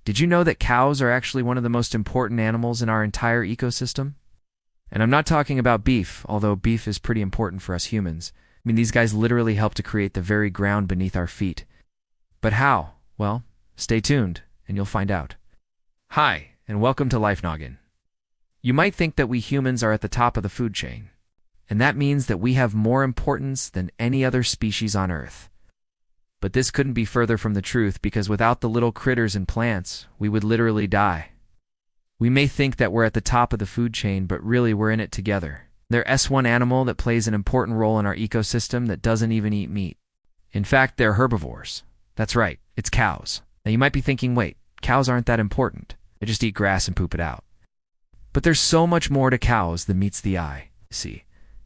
Did you know that cows are actually one of the most important animals in our entire ecosystem? And I'm not talking about beef, although beef is pretty important for us humans. I mean, these guys literally help to create the very ground beneath our feet. But how? Well, stay tuned, and you'll find out. Hi, and welcome to Life Noggin. You might think that we humans are at the top of the food chain, and that means that we have more importance than any other species on Earth. But this couldn't be further from the truth, because without the little critters and plants, we would literally die. We may think that we're at the top of the food chain, but really we're in it together. They're S1 animal that plays an important role in our ecosystem that doesn't even eat meat. In fact, they're herbivores. That's right, it's cows. Now you might be thinking, wait, cows aren't that important. They just eat grass and poop it out. But there's so much more to cows than meets the eye. See,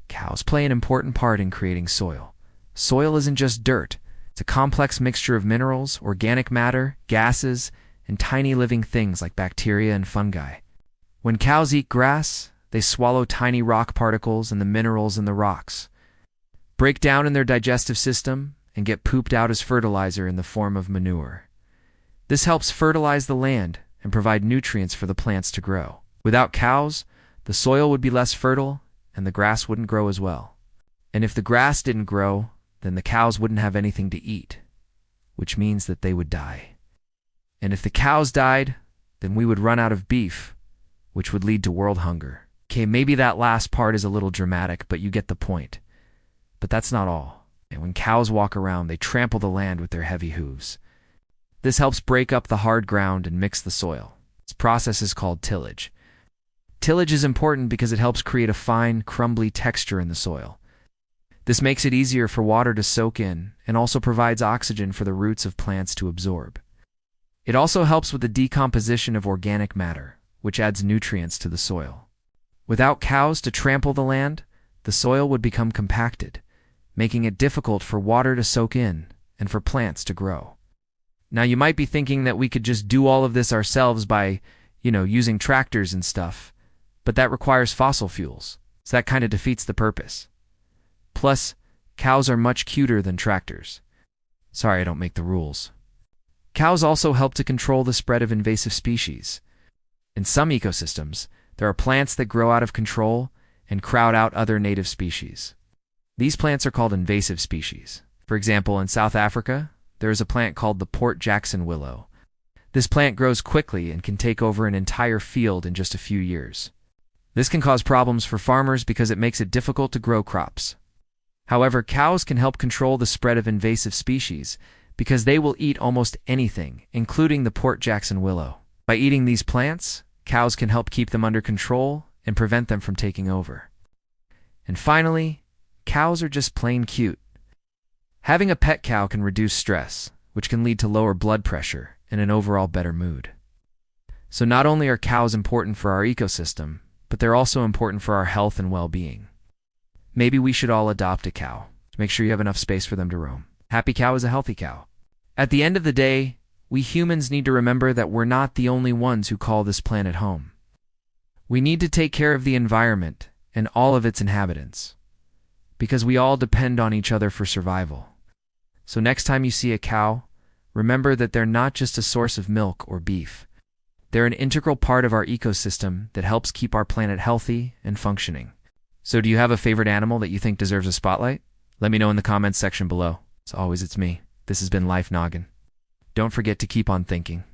cows play an important part in creating soil. Soil isn't just dirt. It's a complex mixture of minerals, organic matter, gases, and tiny living things like bacteria and fungi. When cows eat grass, they swallow tiny rock particles and the minerals in the rocks, break down in their digestive system, and get pooped out as fertilizer in the form of manure. This helps fertilize the land and provide nutrients for the plants to grow. Without cows, the soil would be less fertile and the grass wouldn't grow as well. And if the grass didn't grow, then the cows wouldn't have anything to eat, which means that they would die. And if the cows died, then we would run out of beef, which would lead to world hunger. Okay, maybe that last part is a little dramatic, but you get the point. But that's not all. And when cows walk around, they trample the land with their heavy hooves. This helps break up the hard ground and mix the soil. This process is called tillage. Tillage is important because it helps create a fine, crumbly texture in the soil. This makes it easier for water to soak in and also provides oxygen for the roots of plants to absorb. It also helps with the decomposition of organic matter, which adds nutrients to the soil. Without cows to trample the land, the soil would become compacted, making it difficult for water to soak in and for plants to grow. Now you might be thinking that we could just do all of this ourselves by, using tractors and stuff, but that requires fossil fuels, so that kind of defeats the purpose. Plus, cows are much cuter than tractors. Sorry, I don't make the rules. Cows also help to control the spread of invasive species. In some ecosystems, there are plants that grow out of control and crowd out other native species. These plants are called invasive species. For example, in South Africa, there is a plant called the Port Jackson willow. This plant grows quickly and can take over an entire field in just a few years. This can cause problems for farmers because it makes it difficult to grow crops. However, cows can help control the spread of invasive species because they will eat almost anything, including the Port Jackson willow. By eating these plants, cows can help keep them under control and prevent them from taking over. And finally, cows are just plain cute. Having a pet cow can reduce stress, which can lead to lower blood pressure and an overall better mood. So not only are cows important for our ecosystem, but they're also important for our health and well-being. Maybe we should all adopt a cow. Make sure you have enough space for them to roam. Happy cow is a healthy cow. At the end of the day, we humans need to remember that we're not the only ones who call this planet home. We need to take care of the environment and all of its inhabitants, because we all depend on each other for survival. So next time you see a cow, remember that they're not just a source of milk or beef. They're an integral part of our ecosystem that helps keep our planet healthy and functioning. So do you have a favorite animal that you think deserves a spotlight? Let me know in the comments section below. As always, it's me. This has been Life Noggin. Don't forget to keep on thinking.